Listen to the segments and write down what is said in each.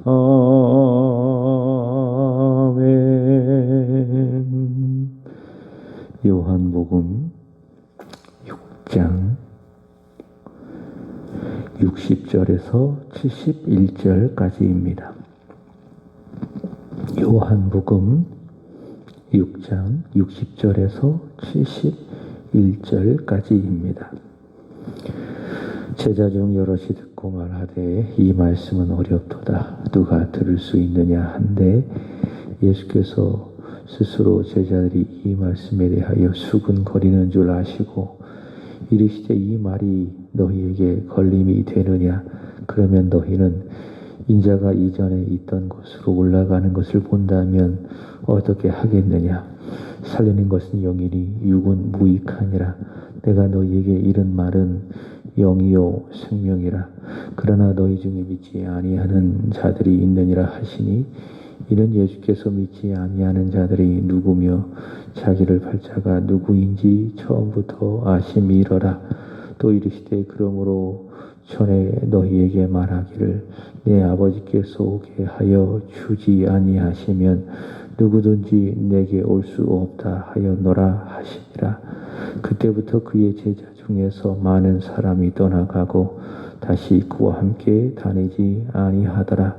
아멘. 요한복음 6장 60절에서 71절까지입니다. 요한복음 6장 60절에서 71절까지입니다. 제자 중 여럿이 듣고 말하되 이 말씀은 어렵도다. 누가 들을 수 있느냐 한데 예수께서 스스로 제자들이 이 말씀에 대하여 수군거리는 줄 아시고 이르시되 이 말이 너희에게 걸림이 되느냐? 그러면 너희는 인자가 이전에 있던 곳으로 올라가는 것을 본다면 어떻게 하겠느냐? 살리는 것은 영이니 육은 무익하니라. 내가 너희에게 이른 말은 영이요 생명이라. 그러나 너희 중에 믿지 아니하는 자들이 있느니라 하시니 이는 예수께서 믿지 아니하는 자들이 누구며 자기를 팔자가 누구인지 처음부터 아심이러라. 또 이르시되 그러므로 전에 너희에게 말하기를 내 아버지께서 오게 하여 주지 아니하시면 누구든지 내게 올 수 없다 하였노라 하시니라. 그때부터 그의 제자 중에서 많은 사람이 떠나가고 다시 그와 함께 다니지 아니하더라.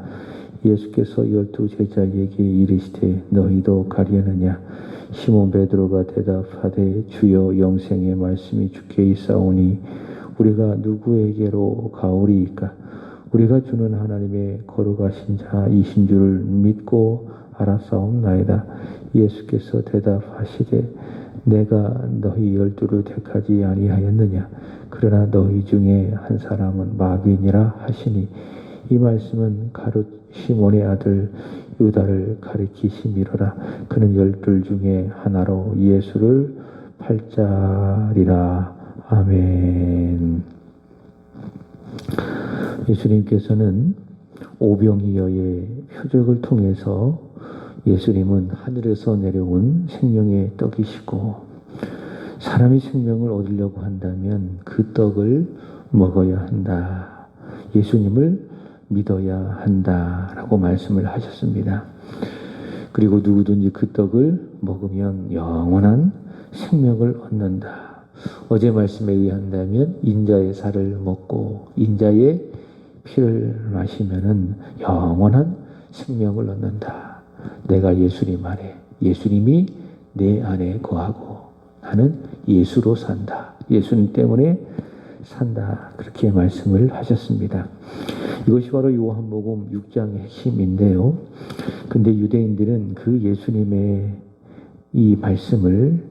예수께서 12 제자에게 이르시되 너희도 가려느냐? 시몬 베드로가 대답하되 주여 영생의 말씀이 주께 있사오니 우리가 누구에게로 가오리이까? 우리가 주는 하나님의 거룩하신 자이신 줄을 믿고 알았사옵나이다. 예수께서 대답하시되 내가 너희 12를 택하지 아니하였느냐? 그러나 너희 중에 한 사람은 마귀니라 하시니 이 말씀은 가룟 시몬의 아들 유다를 가리키심이로라. 그는 12 중에 하나로 예수를 팔자리라. 아멘. 예수님께서는 오병이어의 표적을 통해서 예수님은 하늘에서 내려온 생명의 떡이시고 사람이 생명을 얻으려고 한다면 그 떡을 먹어야 한다. 예수님을 믿어야 한다라고 말씀을 하셨습니다. 그리고 누구든지 그 떡을 먹으면 영원한 생명을 얻는다. 어제 말씀에 의한다면 인자의 살을 먹고 인자의 피를 마시면은 영원한 생명을 얻는다. 내가 예수님 안에, 예수님이 내 안에 거하고 나는 예수로 산다. 예수님 때문에 산다. 그렇게 말씀을 하셨습니다. 이것이 바로 요한복음 6장의 핵심인데요. 근데 유대인들은 그 예수님의 이 말씀을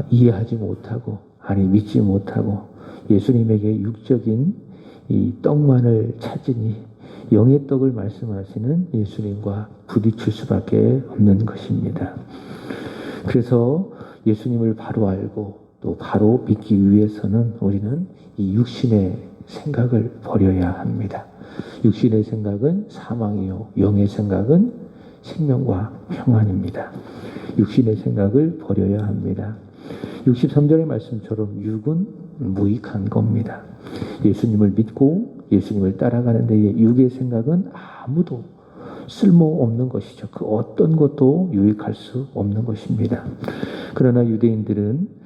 이해하지 못하고, 아니 믿지 못하고 예수님에게 육적인 이 떡만을 찾으니 영의 떡을 말씀하시는 예수님과 부딪힐 수밖에 없는 것입니다. 그래서 예수님을 바로 알고 또 바로 믿기 위해서는 우리는 이 육신의 생각을 버려야 합니다. 육신의 생각은 사망이요 영의 생각은 생명과 평안입니다. 육신의 생각을 버려야 합니다. 63절의 말씀처럼 육은 무익한 겁니다. 예수님을 믿고 예수님을 따라가는 데에 육의 생각은 아무도 쓸모없는 것이죠. 그 어떤 것도 유익할 수 없는 것입니다. 그러나 유대인들은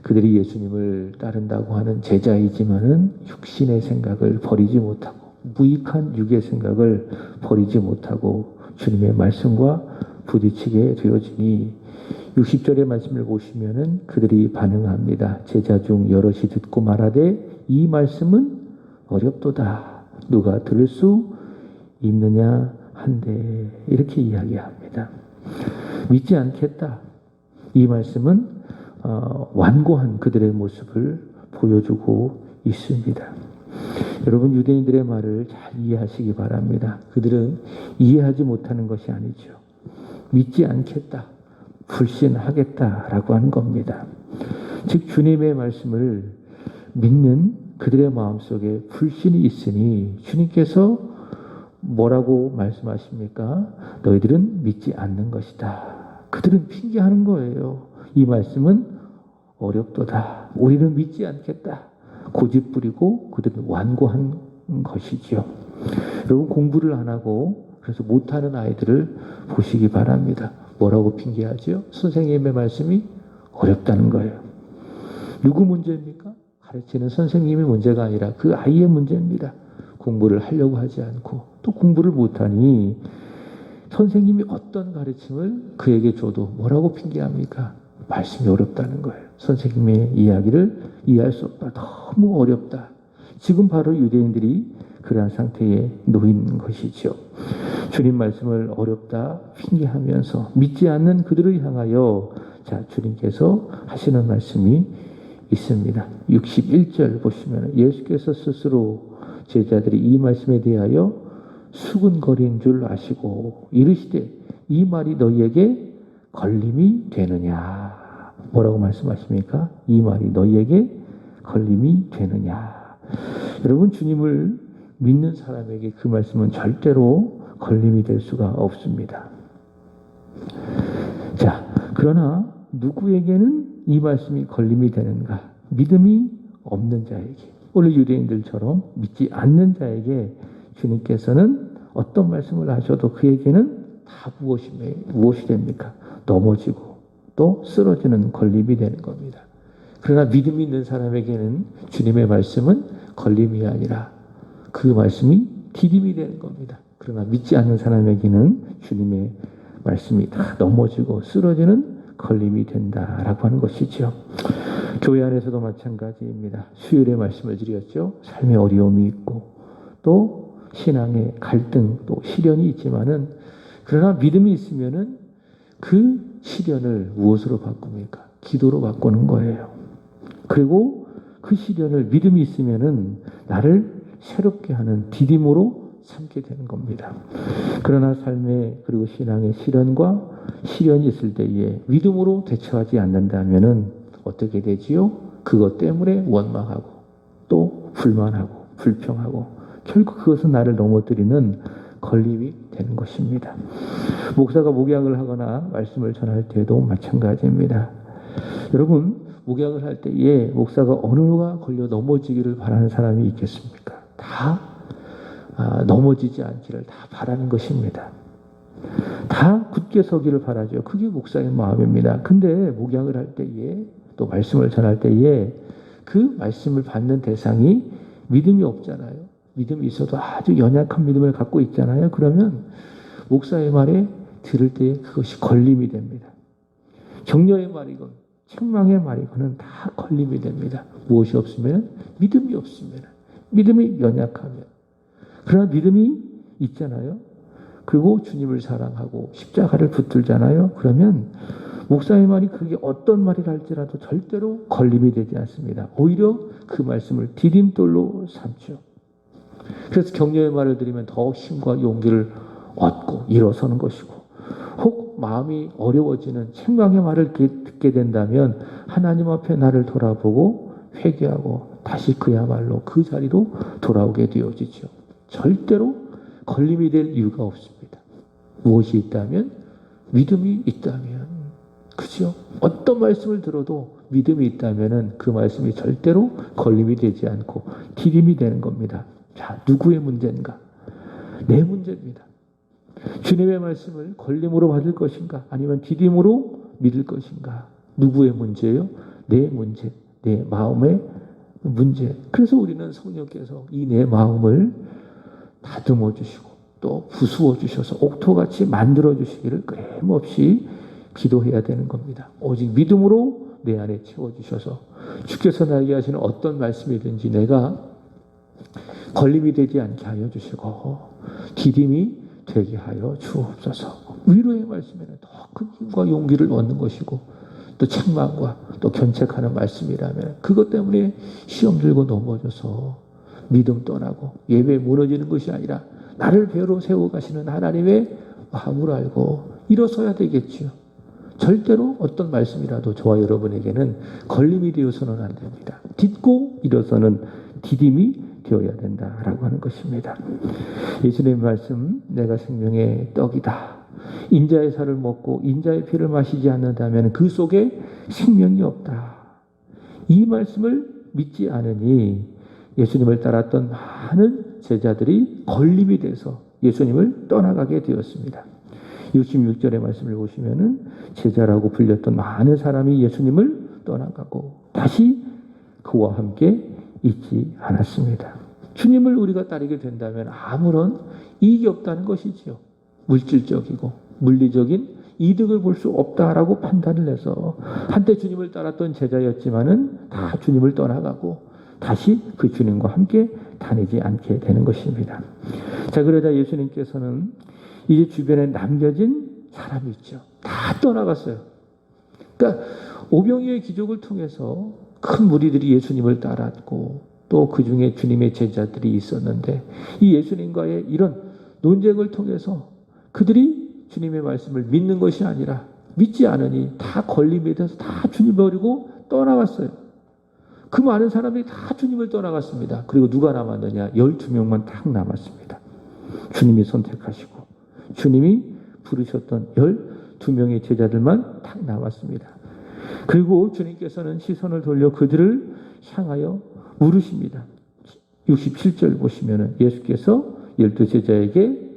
그들이 예수님을 따른다고 하는 제자이지만은 육신의 생각을 버리지 못하고 무익한 육의 생각을 버리지 못하고 주님의 말씀과 부딪히게 되어지니 60절의 말씀을 보시면은 그들이 반응합니다. 제자 중 여럿이 듣고 말하되 이 말씀은 어렵도다. 누가 들을 수 있느냐 한데 이렇게 이야기합니다. 믿지 않겠다. 이 말씀은 완고한 그들의 모습을 보여주고 있습니다. 여러분 유대인들의 말을 잘 이해하시기 바랍니다. 그들은 이해하지 못하는 것이 아니죠. 믿지 않겠다. 불신하겠다라고 한 겁니다. 즉 주님의 말씀을 믿는 그들의 마음속에 불신이 있으니 주님께서 뭐라고 말씀하십니까? 너희들은 믿지 않는 것이다. 그들은 핑계하는 거예요. 이 말씀은 어렵도다. 우리는 믿지 않겠다. 고집 부리고 그들은 완고한 것이지요. 여러분 공부를 안 하고 그래서 못하는 아이들을 보시기 바랍니다. 뭐라고 핑계하지요? 선생님의 말씀이 어렵다는 거예요. 누구 문제입니까? 가르치는 선생님의 문제가 아니라 그 아이의 문제입니다. 공부를 하려고 하지 않고 또 공부를 못하니 선생님이 어떤 가르침을 그에게 줘도 뭐라고 핑계합니까? 말씀이 어렵다는 거예요. 선생님의 이야기를 이해할 수 없다. 너무 어렵다. 지금 바로 유대인들이 그러한 상태에 놓인 것이죠. 주님 말씀을 어렵다 핑계하면서 믿지 않는 그들을 향하여 자 주님께서 하시는 말씀이 있습니다. 61절 보시면 예수께서 스스로 제자들이 이 말씀에 대하여 수근거린 줄 아시고 이르시되 이 말이 너희에게 걸림이 되느냐. 뭐라고 말씀하십니까? 이 말이 너희에게 걸림이 되느냐. 여러분 주님을 믿는 사람에게 그 말씀은 절대로 걸림이 될 수가 없습니다. 자, 그러나 누구에게는 이 말씀이 걸림이 되는가? 믿음이 없는 자에게, 오늘 유대인들처럼 믿지 않는 자에게 주님께서는 어떤 말씀을 하셔도 그에게는 다 무엇이 됩니까? 넘어지고 또 쓰러지는 걸림이 되는 겁니다. 그러나 믿음이 있는 사람에게는 주님의 말씀은 걸림이 아니라 그 말씀이 디딤이 되는 겁니다. 그러나 믿지 않는 사람에게는 주님의 말씀이 다 넘어지고 쓰러지는 걸림이 된다라고 하는 것이죠. 교회 안에서도 마찬가지입니다. 수요일에 말씀을 드렸죠. 삶의 어려움이 있고 또 신앙의 갈등 또 시련이 있지만은 그러나 믿음이 있으면은 그 시련을 무엇으로 바꿉니까? 기도로 바꾸는 거예요. 그리고 그 시련을 믿음이 있으면은 나를 새롭게 하는 디딤으로 삼게 되는 겁니다. 그러나 삶의 그리고 신앙의 시련과 시련이 있을 때에 믿음으로 대처하지 않는다면은 어떻게 되지요? 그것 때문에 원망하고 또 불만하고 불평하고 결국 그것은 나를 넘어뜨리는 걸림이 되는 것입니다. 목사가 목양을 하거나 말씀을 전할 때도 마찬가지입니다. 여러분 목양을 할 때에 목사가 어느가 걸려 넘어지기를 바라는 사람이 있겠습니까? 다 넘어지지 않기를 다 바라는 것입니다. 다 굳게 서기를 바라죠. 그게 목사의 마음입니다. 근데 목양을 할 때에 또 말씀을 전할 때에 그 말씀을 받는 대상이 믿음이 없잖아요. 믿음이 있어도 아주 연약한 믿음을 갖고 있잖아요. 그러면 목사의 말에 들을 때 그것이 걸림이 됩니다. 격려의 말이건 책망의 말이건 다 걸림이 됩니다. 무엇이 없으면? 믿음이 없으면. 믿음이 연약하면. 그러나 믿음이 있잖아요. 그리고 주님을 사랑하고 십자가를 붙들잖아요. 그러면 목사의 말이 그게 어떤 말이라 할지라도 절대로 걸림이 되지 않습니다. 오히려 그 말씀을 디딤돌로 삼죠. 그래서 격려의 말을 들으면 더 힘과 용기를 얻고 일어서는 것이고 혹 마음이 어려워지는 책망의 말을 듣게 된다면 하나님 앞에 나를 돌아보고 회개하고 다시 그야말로 그 자리로 돌아오게 되어지죠. 절대로 걸림이 될 이유가 없습니다. 무엇이 있다면? 믿음이 있다면. 그죠? 어떤 말씀을 들어도 믿음이 있다면 그 말씀이 절대로 걸림이 되지 않고 디딤이 되는 겁니다. 자, 누구의 문제인가? 내 문제입니다. 주님의 말씀을 걸림으로 받을 것인가? 아니면 디딤으로 믿을 것인가? 누구의 문제예요? 내 문제, 내 마음의 문제. 그래서 우리는 성령께서 이 내 마음을 다듬어 주시고 또 부수어 주셔서 옥토같이 만들어 주시기를 끊임없이 기도해야 되는 겁니다. 오직 믿음으로 내 안에 채워 주셔서 주께서 나에게 하시는 어떤 말씀이든지 내가 걸림이 되지 않게 하여 주시고 디딤이 되게 하여 주옵소서. 위로의 말씀에는 더 큰 힘과 용기를 얻는 것이고 또 책망과 또 견책하는 말씀이라면 그것 때문에 시험 들고 넘어져서 믿음 떠나고 예배 무너지는 것이 아니라 나를 배로 세워가시는 하나님의 마음을 알고 일어서야 되겠지요. 절대로 어떤 말씀이라도 저와 여러분에게는 걸림이 되어서는 안 됩니다. 딛고 일어서는 디딤이 되어야 된다라고 하는 것입니다. 예수님의 말씀, 내가 생명의 떡이다. 인자의 살을 먹고 인자의 피를 마시지 않는다면 그 속에 생명이 없다. 이 말씀을 믿지 않으니 예수님을 따랐던 많은 제자들이 걸림이 돼서 예수님을 떠나가게 되었습니다. 66절의 말씀을 보시면은 제자라고 불렸던 많은 사람이 예수님을 떠나가고 다시 그와 함께 있지 않았습니다. 주님을 우리가 따르게 된다면 아무런 이익이 없다는 것이지요. 물질적이고 물리적인 이득을 볼 수 없다라고 판단을 해서 한때 주님을 따랐던 제자였지만은 다 주님을 떠나가고 다시 그 주님과 함께 다니지 않게 되는 것입니다. 자, 그러자 예수님께서는 이제 주변에 남겨진 사람이 있죠. 다 떠나갔어요. 그러니까 오병이어의 기적을 통해서 큰 무리들이 예수님을 따랐고 또 그 중에 주님의 제자들이 있었는데 이 예수님과의 이런 논쟁을 통해서 그들이 주님의 말씀을 믿는 것이 아니라 믿지 않으니 다 걸림에 대해서 다 주님 버리고 떠나갔어요. 그 많은 사람들이 다 주님을 떠나갔습니다. 그리고 누가 남았느냐? 12명만 딱 남았습니다. 주님이 선택하시고 주님이 부르셨던 12명의 제자들만 딱 남았습니다. 그리고 주님께서는 시선을 돌려 그들을 향하여 물으십니다. 67절 보시면은 예수께서 12제자에게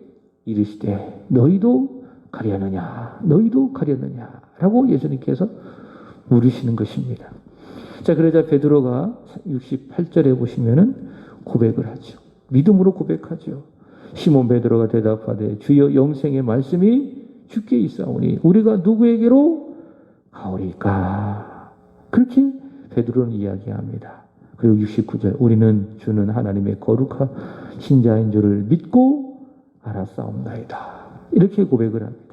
이르시되 너희도 가려느냐? 너희도 가려느냐? 라고 예수님께서 물으시는 것입니다. 자, 그러자 베드로가 68절에 보시면은 고백을 하죠. 믿음으로 고백하죠. 시몬 베드로가 대답하되 주여 영생의 말씀이 주께 있사오니 우리가 누구에게로 가오리까? 그렇게 베드로는 이야기합니다. 그리고 69절 우리는 주는 하나님의 거룩하신 자인 줄을 믿고 알았사옵나이다. 이렇게 고백을 합니다.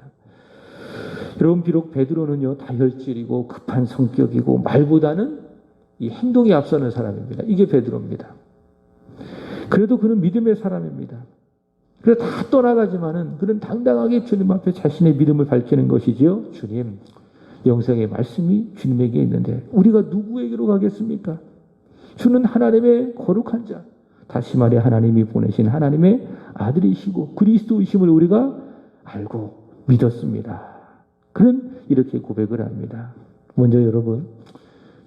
여러분, 비록 베드로는요 다혈질이고 급한 성격이고 말보다는 이 행동이 앞서는 사람입니다. 이게 베드로입니다. 그래도 그는 믿음의 사람입니다. 그래서 다 떠나가지만은 그는 당당하게 주님 앞에 자신의 믿음을 밝히는 것이지요. 주님, 영생의 말씀이 주님에게 있는데 우리가 누구에게로 가겠습니까? 주는 하나님의 거룩한 자, 다시 말해 하나님이 보내신 하나님의 아들이시고 그리스도이심을 우리가 알고 믿었습니다. 그는 이렇게 고백을 합니다. 먼저 여러분,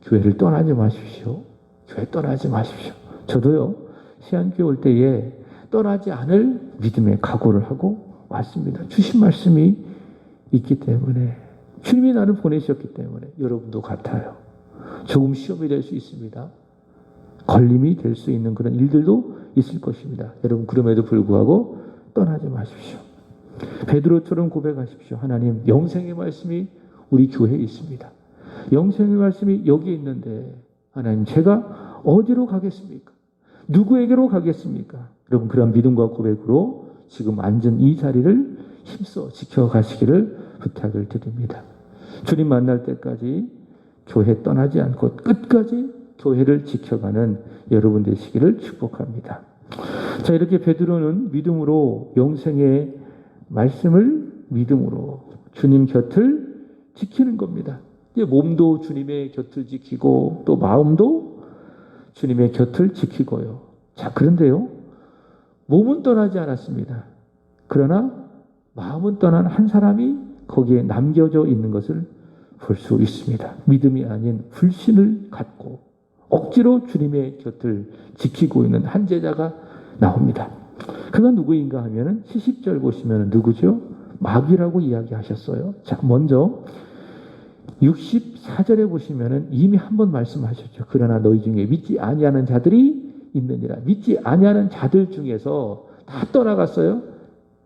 교회를 떠나지 마십시오. 교회 떠나지 마십시오. 저도요, 시안교회 올 때에 떠나지 않을 믿음의 각오를 하고 왔습니다. 주신 말씀이 있기 때문에, 주님이 나를 보내셨기 때문에 여러분도 같아요. 조금 시험이 될 수 있습니다. 걸림이 될 수 있는 그런 일들도 있을 것입니다. 여러분, 그럼에도 불구하고 떠나지 마십시오. 베드로처럼 고백하십시오. 하나님, 영생의 말씀이 우리 교회에 있습니다. 영생의 말씀이 여기 있는데 하나님, 제가 어디로 가겠습니까? 누구에게로 가겠습니까? 여러분, 그런 믿음과 고백으로 지금 앉은 이 자리를 힘써 지켜가시기를 부탁을 드립니다. 주님 만날 때까지 교회 떠나지 않고 끝까지 교회를 지켜가는 여러분 되시기를 축복합니다. 자, 이렇게 베드로는 믿음으로 영생의 말씀을 믿음으로 주님 곁을 지키는 겁니다. 몸도 주님의 곁을 지키고 또 마음도 주님의 곁을 지키고요. 자, 그런데요, 몸은 떠나지 않았습니다. 그러나 마음은 떠난 한 사람이 거기에 남겨져 있는 것을 볼 수 있습니다. 믿음이 아닌 불신을 갖고 억지로 주님의 곁을 지키고 있는 한 제자가 나옵니다. 그가 누구인가 하면은 70절 보시면 누구죠? 마귀라고 이야기하셨어요. 자, 먼저 64절에 보시면은 이미 한번 말씀하셨죠. 그러나 너희 중에 믿지 아니하는 자들이 있느니라. 믿지 아니하는 자들 중에서 다 떠나갔어요.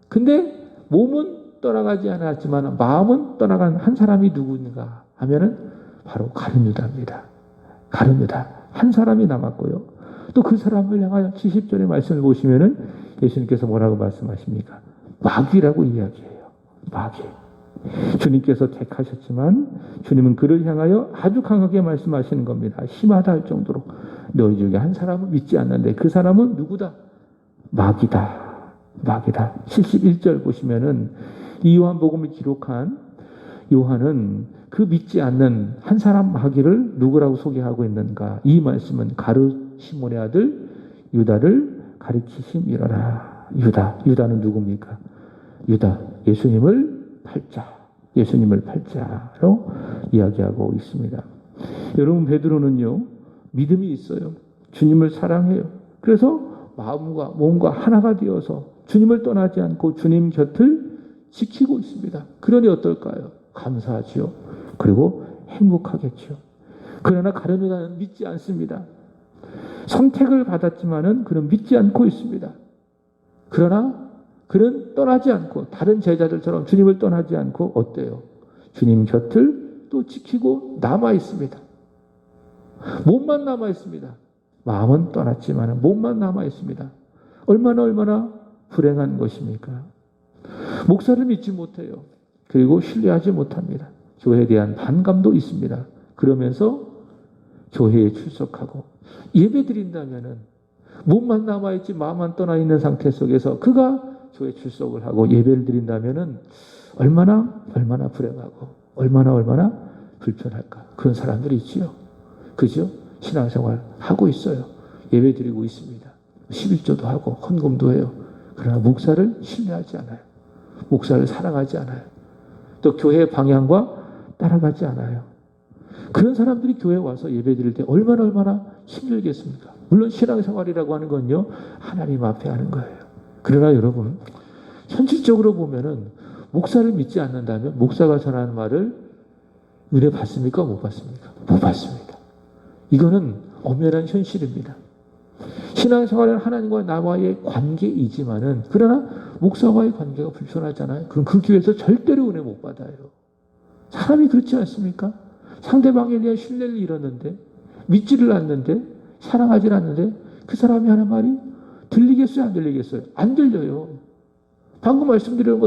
근데 몸은 떠나가지 않았지만 마음은 떠나간 한 사람이 누구인가 하면은 바로 가룟 유다입니다. 가룟 유다. 한 사람이 남았고요. 또 그 사람을 향하여 70절의 말씀을 보시면은 예수님께서 뭐라고 말씀하십니까? 마귀라고 이야기해요. 마귀. 주님께서 택하셨지만 주님은 그를 향하여 아주 강하게 말씀하시는 겁니다. 심하다 할 정도로 너희 중에 한 사람은 믿지 않는데 그 사람은 누구다? 마귀다. 마귀다. 71절 보시면은 이 요한복음을 기록한 요한은 그 믿지 않는 한 사람 마귀를 누구라고 소개하고 있는가? 이 말씀은 가룟 시몬의 아들 유다를 가리키심이로라. 유다. 유다는 누굽니까? 유다. 예수님을 팔자. 예수님을 팔자로 이야기하고 있습니다. 여러분, 베드로는요, 믿음이 있어요. 주님을 사랑해요. 그래서 마음과 몸과 하나가 되어서 주님을 떠나지 않고 주님 곁을 지키고 있습니다. 그러니 어떨까요? 감사하지요. 그리고 행복하겠죠. 그러나 가룟 유다는 믿지 않습니다. 선택을 받았지만은 그는 믿지 않고 있습니다. 그러나 그는 떠나지 않고 다른 제자들처럼 주님을 떠나지 않고 어때요? 주님 곁을 또 지키고 남아 있습니다. 몸만 남아 있습니다. 마음은 떠났지만 몸만 남아 있습니다. 얼마나 불행한 것입니까? 목사를 믿지 못해요. 그리고 신뢰하지 못합니다. 교회에 대한 반감도 있습니다. 그러면서 교회에 출석하고 예배 드린다면은 몸만 남아있지 마음만 떠나 있는 상태 속에서 그가 교회 출석을 하고 예배를 드린다면은 얼마나 불행하고 얼마나 불편할까. 그런 사람들이 있지요. 그죠? 신앙생활 하고 있어요. 예배 드리고 있습니다. 11조도 하고 헌금도 해요. 그러나 목사를 신뢰하지 않아요. 목사를 사랑하지 않아요. 또 교회의 방향과 따라가지 않아요. 그런 사람들이 교회에 와서 예배 드릴 때 얼마나 힘들겠습니까? 물론 신앙생활이라고 하는 건요, 하나님 앞에 하는 거예요. 그러나 여러분, 현실적으로 보면은 목사를 믿지 않는다면 목사가 전하는 말을 은혜 받습니까? 못 받습니까? 못 받습니다. 이거는 엄연한 현실입니다. 신앙생활은 하나님과 나와의 관계이지만은 그러나 목사와의 관계가 불편하잖아요. 그럼 그 교회에서 절대로 은혜 못 받아요. 사람이 그렇지 않습니까? 상대방에 대한 신뢰를 잃었는데 믿지를 않는데 사랑하지 않는데 그 사람이 하는 말이 들리겠어요? 안 들리겠어요? 안 들려요. 방금 말씀드린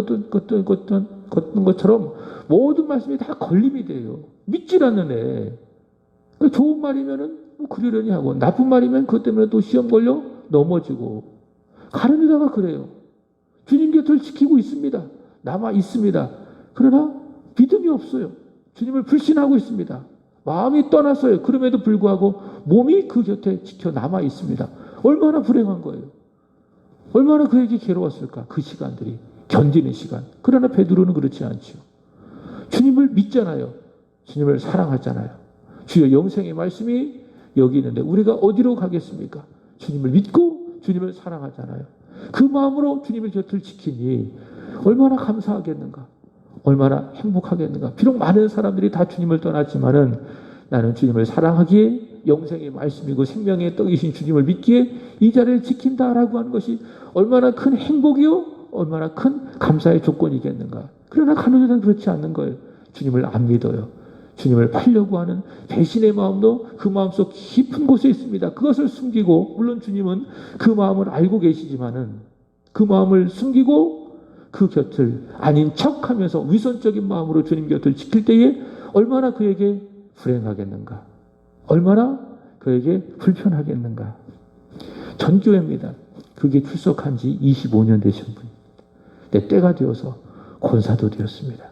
것처럼 모든 말씀이 다 걸림이 돼요. 믿질 않는 애. 좋은 말이면은 뭐 그러려니 하고 나쁜 말이면 그것 때문에 또 시험 걸려 넘어지고 가룟 유다가 그래요. 주님 곁을 지키고 있습니다. 남아 있습니다. 그러나 믿음이 없어요. 주님을 불신하고 있습니다. 마음이 떠났어요. 그럼에도 불구하고 몸이 그 곁에 지켜 남아 있습니다. 얼마나 불행한 거예요. 얼마나 그에게 괴로웠을까. 그 시간들이 견디는 시간. 그러나 베드로는 그렇지 않죠. 주님을 믿잖아요. 주님을 사랑하잖아요. 주여 영생의 말씀이 여기 있는데 우리가 어디로 가겠습니까? 주님을 믿고 주님을 사랑하잖아요. 그 마음으로 주님의 곁을 지키니 얼마나 감사하겠는가. 얼마나 행복하겠는가. 비록 많은 사람들이 다 주님을 떠났지만은 나는 주님을 사랑하기에 영생의 말씀이고 생명의 떡이신 주님을 믿기에 이 자리를 지킨다라고 하는 것이 얼마나 큰 행복이요 얼마나 큰 감사의 조건이겠는가. 그러나 가룟 유다는 그렇지 않는 거예요. 주님을 안 믿어요. 주님을 팔려고 하는 배신의 마음도 그 마음속 깊은 곳에 있습니다. 그것을 숨기고 물론 주님은 그 마음을 알고 계시지만은 그 마음을 숨기고 그 곁을 아닌 척하면서 위선적인 마음으로 주님 곁을 지킬 때에 얼마나 그에게 불행하겠는가. 얼마나 그에게 불편하겠는가. 전교회입니다. 그게 출석한 지 25년 되신 분입니다. 내 때가 되어서 권사도 되었습니다.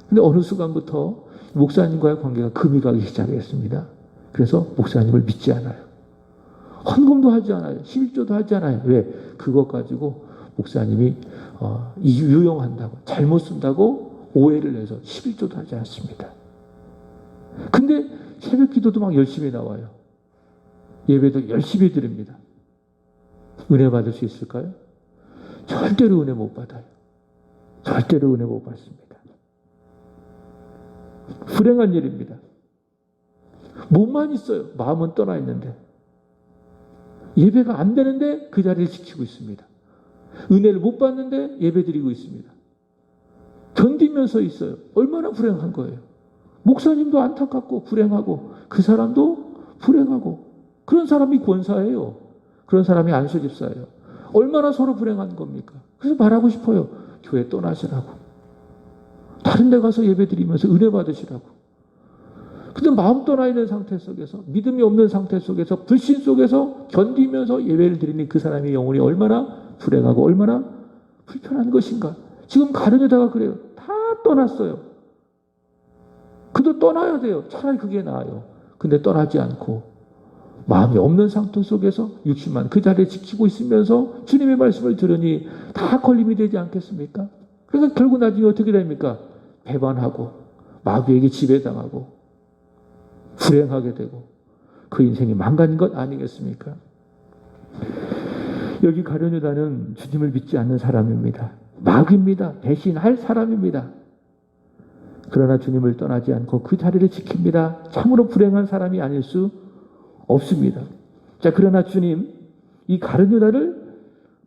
근데 어느 순간부터 목사님과의 관계가 금이 가기 시작했습니다. 그래서 목사님을 믿지 않아요. 헌금도 하지 않아요. 11조도 하지 않아요. 왜? 그것 가지고 목사님이 유용한다고 잘못 쓴다고 오해를 해서 11조도 하지 않습니다. 근데 새벽 기도도 막 열심히 나와요. 예배도 열심히 드립니다. 은혜 받을 수 있을까요? 절대로 은혜 못 받아요. 절대로 은혜 못 받습니다. 불행한 일입니다. 몸만 있어요. 마음은 떠나 있는데 예배가 안 되는데 그 자리를 지키고 있습니다. 은혜를 못 받는데 예배 드리고 있습니다. 견디면서 있어요. 얼마나 불행한 거예요. 목사님도 안타깝고 불행하고 그 사람도 불행하고 그런 사람이 권사예요. 그런 사람이 안수집사예요. 얼마나 서로 불행한 겁니까? 그래서 말하고 싶어요. 교회 떠나시라고. 다른 데 가서 예배 드리면서 은혜 받으시라고. 근데 마음 떠나 있는 상태 속에서 믿음이 없는 상태 속에서 불신 속에서 견디면서 예배를 드리는 그 사람의 영혼이 얼마나 불행하고 얼마나 불편한 것인가. 지금 가룟 유다가 그래요. 다 떠났어요. 그도 떠나야 돼요. 차라리 그게 나아요. 근데 떠나지 않고 마음이 없는 상태 속에서 60만 그 자리에 지키고 있으면서 주님의 말씀을 들으니 다 걸림이 되지 않겠습니까? 그래서 결국 나중에 어떻게 됩니까? 배반하고 마귀에게 지배당하고 불행하게 되고 그 인생이 망가진 것 아니겠습니까? 여기 가룟 유다는 주님을 믿지 않는 사람입니다. 마귀입니다. 배신할 사람입니다. 그러나 주님을 떠나지 않고 그 자리를 지킵니다. 참으로 불행한 사람이 아닐 수 없습니다. 자, 그러나 주님, 이 가룟 유다를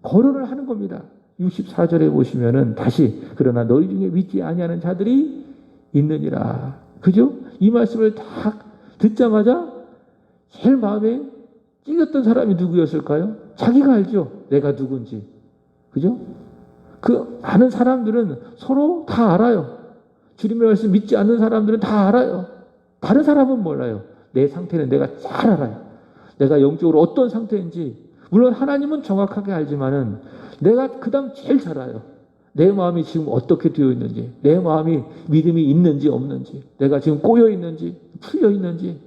거론을 하는 겁니다. 64절에 보시면은 다시 그러나 너희 중에 믿지 아니하는 자들이 있느니라. 그죠? 이 말씀을 딱 듣자마자 제일 마음에 찔렸던 사람이 누구였을까요? 자기가 알죠. 내가 누군지. 그죠? 그 아는 사람들은 서로 다 알아요. 주님의 말씀 믿지 않는 사람들은 다 알아요. 다른 사람은 몰라요. 내 상태는 내가 잘 알아요. 내가 영적으로 어떤 상태인지. 물론 하나님은 정확하게 알지만은 내가 그다음 제일 잘 알아요. 내 마음이 지금 어떻게 되어 있는지, 내 마음이 믿음이 있는지 없는지, 내가 지금 꼬여 있는지 풀려 있는지,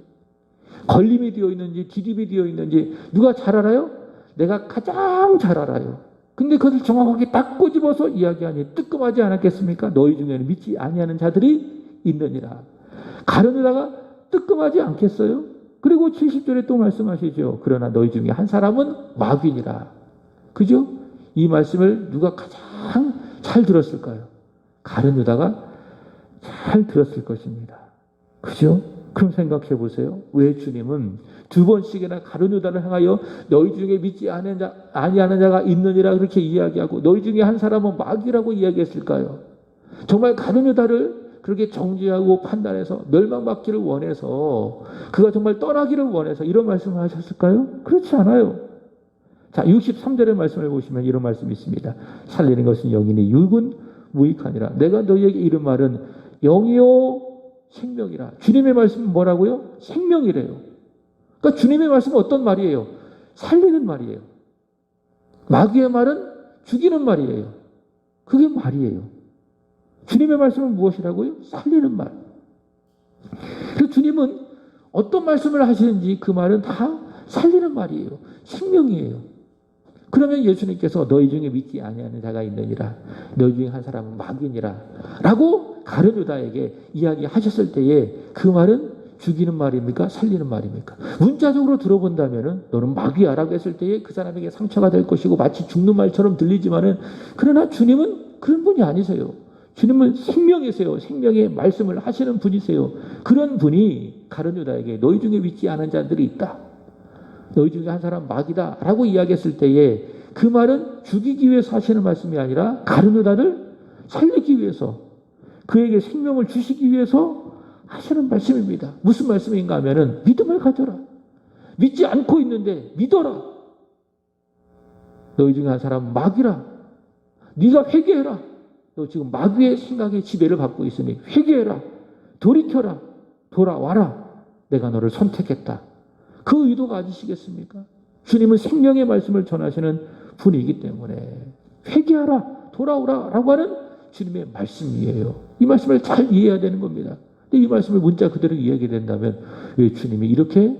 걸림이 되어 있는지 디딤이 되어 있는지 누가 잘 알아요? 내가 가장 잘 알아요. 근데 그것을 정확하게 딱 꼬집어서 이야기하니 뜨끔하지 않았겠습니까? 너희 중에는 믿지 아니하는 자들이 있느니라. 가룟 유다가 뜨끔하지 않겠어요? 그리고 70절에 또 말씀하시죠. 그러나 너희 중에 한 사람은 마귀니라. 그죠? 이 말씀을 누가 가장 잘 들었을까요? 가룟 유다가 잘 들었을 것입니다. 그죠? 그럼 생각해 보세요. 왜 주님은 두 번씩이나 가룟 유다를 향하여 너희 중에 믿지 아니하는 자가 있느니라 그렇게 이야기하고 너희 중에 한 사람은 마귀라고 이야기했을까요? 정말 가룟 유다를 그렇게 정죄하고 판단해서 멸망받기를 원해서 그가 정말 떠나기를 원해서 이런 말씀을 하셨을까요? 그렇지 않아요. 자, 63절의 말씀을 보시면 이런 말씀이 있습니다. 살리는 것은 영이니 육은 무익하니라. 내가 너희에게 이른 말은 영이요 생명이라. 주님의 말씀은 뭐라고요? 생명이래요. 그러니까 주님의 말씀은 어떤 말이에요? 살리는 말이에요. 마귀의 말은 죽이는 말이에요. 그게 말이에요. 주님의 말씀은 무엇이라고요? 살리는 말. 그래서 주님은 어떤 말씀을 하시는지 그 말은 다 살리는 말이에요. 생명이에요. 그러면 예수님께서 너희 중에 믿지 아니하는 자가 있느니라. 너희 중에 한 사람은 마귀니라. 라고 가룟 유다에게 이야기하셨을 때에 그 말은 죽이는 말입니까? 살리는 말입니까? 문자적으로 들어본다면은 너는 마귀야 라고 했을 때에 그 사람에게 상처가 될 것이고 마치 죽는 말처럼 들리지만은 그러나 주님은 그런 분이 아니세요. 주님은 생명이세요. 생명의 말씀을 하시는 분이세요. 그런 분이 가룟 유다에게 너희 중에 믿지 않은 자들이 있다. 너희 중에 한 사람 마귀다 라고 이야기했을 때에 그 말은 죽이기 위해서 하시는 말씀이 아니라 가룟 유다를 살리기 위해서 그에게 생명을 주시기 위해서 하시는 말씀입니다. 무슨 말씀인가 하면은 믿음을 가져라. 믿지 않고 있는데 믿어라. 너희 중에 한 사람은 마귀라. 네가 회개해라. 너 지금 마귀의 생각에 지배를 받고 있으니 회개해라. 돌이켜라. 돌아와라. 내가 너를 선택했다. 그 의도가 아니시겠습니까? 주님은 생명의 말씀을 전하시는 분이기 때문에 회개하라. 돌아오라. 라고 하는 주님의 말씀이에요. 이 말씀을 잘 이해해야 되는 겁니다. 근데 이 말씀을 문자 그대로 이해하게 된다면 왜 주님이 이렇게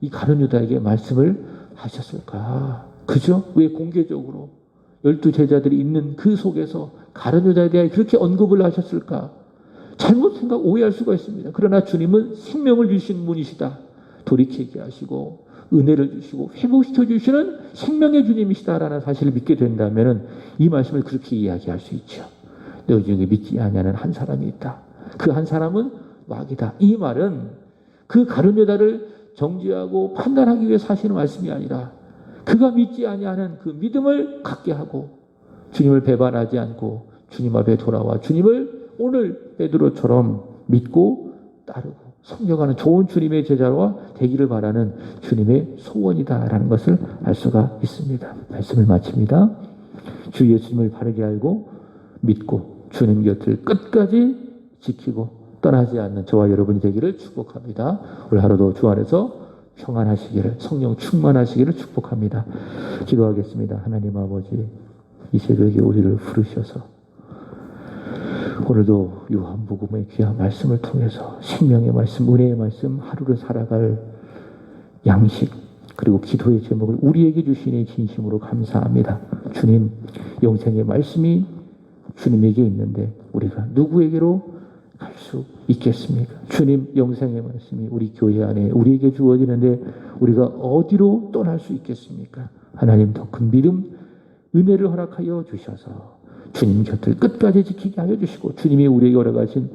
이 가룟 유다에게 말씀을 하셨을까? 그죠? 왜 공개적으로 12 제자들이 있는 그 속에서 가룟 유다에 대해 그렇게 언급을 하셨을까? 잘못 생각, 오해할 수가 있습니다. 그러나 주님은 생명을 주신 분이시다. 돌이키게 하시고 은혜를 주시고 회복시켜 주시는 생명의 주님이시다라는 사실을 믿게 된다면 이 말씀을 그렇게 이야기할 수 있죠. 너희 중에 믿지 아니하는 한 사람이 있다. 그 한 사람은 마귀다. 이 말은 그 가룟 유다를 정죄하고 판단하기 위해 하시는 말씀이 아니라 그가 믿지 아니하는 그 믿음을 갖게 하고 주님을 배반하지 않고 주님 앞에 돌아와 주님을 오늘 베드로처럼 믿고 따르고 섬겨가는 좋은 주님의 제자와 되기를 바라는 주님의 소원이다라는 것을 알 수가 있습니다. 말씀을 마칩니다. 주 예수님을 바르게 알고 믿고 주님 곁을 끝까지 지키고 떠나지 않는 저와 여러분이 되기를 축복합니다. 오늘 하루도 주 안에서 평안하시기를, 성령 충만하시기를 축복합니다. 기도하겠습니다. 하나님 아버지, 이 새벽에 우리를 부르셔서 오늘도 요한복음의 귀한 말씀을 통해서 생명의 말씀, 은혜의 말씀, 하루를 살아갈 양식 그리고 기도의 제목을 우리에게 주시니 진심으로 감사합니다. 주님, 영생의 말씀이 주님에게 있는데 우리가 누구에게로 갈 수 있겠습니까? 주님, 영생의 말씀이 우리 교회 안에 우리에게 주어지는데 우리가 어디로 떠날 수 있겠습니까? 하나님 더 큰 믿음, 은혜를 허락하여 주셔서 주님 곁을 끝까지 지키게 하여 주시고 주님이 우리에게 허락하신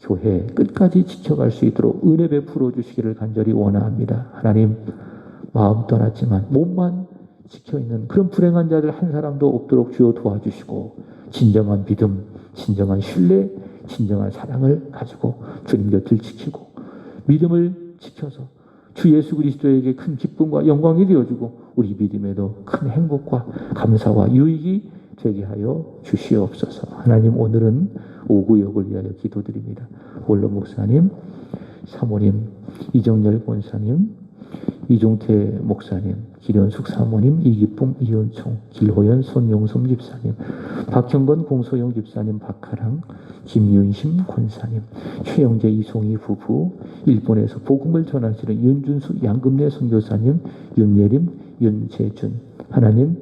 교회 끝까지 지켜갈 수 있도록 은혜 베풀어 주시기를 간절히 원합니다. 하나님, 마음 떠났지만 몸만 지켜있는 그런 불행한 자들 한 사람도 없도록 주여 도와주시고 진정한 믿음, 진정한 신뢰, 진정한 사랑을 가지고 주님 곁을 지키고 믿음을 지켜서 주 예수 그리스도에게 큰 기쁨과 영광이 되어주고 우리 믿음에도 큰 행복과 감사와 유익이 되게 하여 주시옵소서. 하나님, 오늘은 오구역을 위하여 기도드립니다. 원로 목사님, 사모님, 이정열 권사님, 이종태 목사님, 기련숙 사모님, 이기쁨, 이은총, 길호연, 손용솜 집사님, 박형건, 공소영 집사님, 박하랑, 김윤심 권사님, 최영재, 이송희 부부, 일본에서 복음을 전하시는 윤준수, 양금래 선교사님, 윤예림, 윤재준, 하나님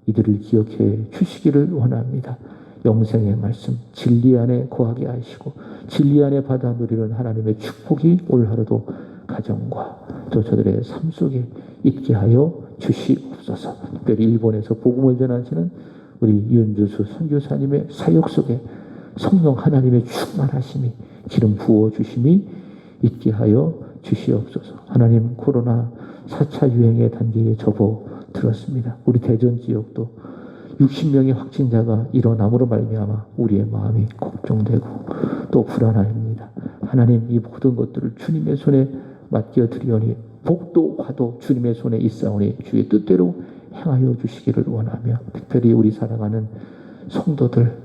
이들을 기억해 주시기를 원합니다. 영생의 말씀, 진리 안에 거하게 하시고 진리 안에 받아 누리는 하나님의 축복이 올 하루도 가정과 또 저들의 삶 속에 있게 하여 주시옵소서. 특별히 일본에서 복음을 전하시는 우리 윤주수 선교사님의 사역 속에 성령 하나님의 충만하심이 기름 부어 주심이 있게 하여 주시옵소서. 하나님, 코로나 4차 유행의 단계에 접어들었습니다. 우리 대전 지역도 60명의 확진자가 일어남으로 말미암아 우리의 마음이 걱정되고 또 불안합니다. 하나님, 이 모든 것들을 주님의 손에 맡겨드리오니 복도 화도 주님의 손에 있사오니 주의 뜻대로 행하여 주시기를 원하며 특별히 우리 사랑하는 성도들,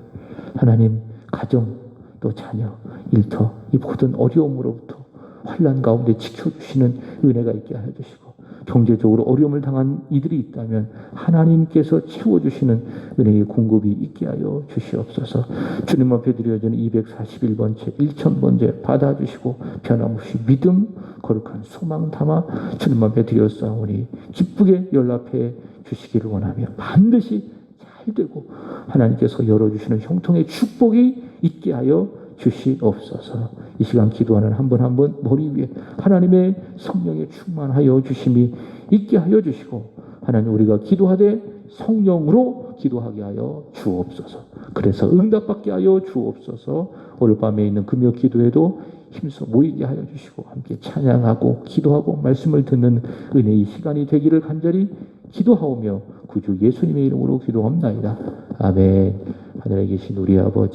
하나님 가정 또 자녀, 일터 이 모든 어려움으로부터 환난 가운데 지켜주시는 은혜가 있게 하여 주시고 경제적으로 어려움을 당한 이들이 있다면 하나님께서 채워주시는 은혜의 공급이 있게 하여 주시옵소서. 주님 앞에 드려지는 241번째 1000번째 받아주시고 변함없이 믿음 거룩한 소망 담아 주님 앞에 드렸사오니 기쁘게 연락해 주시기를 원하며 반드시 잘 되고 하나님께서 열어주시는 형통의 축복이 있게 하여 주시옵소서. 이 시간 기도하는 한 분 한 분 머리 위에 하나님의 성령에 충만하여 주심이 있게 하여 주시고 하나님, 우리가 기도하되 성령으로 기도하게 하여 주옵소서. 그래서 응답받게 하여 주옵소서. 오늘 밤에 있는 금요 기도에도 힘써 모이게 하여 주시고 함께 찬양하고 기도하고 말씀을 듣는 은혜의 시간이 되기를 간절히 기도하오며 구주 예수님의 이름으로 기도합나이다. 아멘. 하늘에 계신 우리 아버지,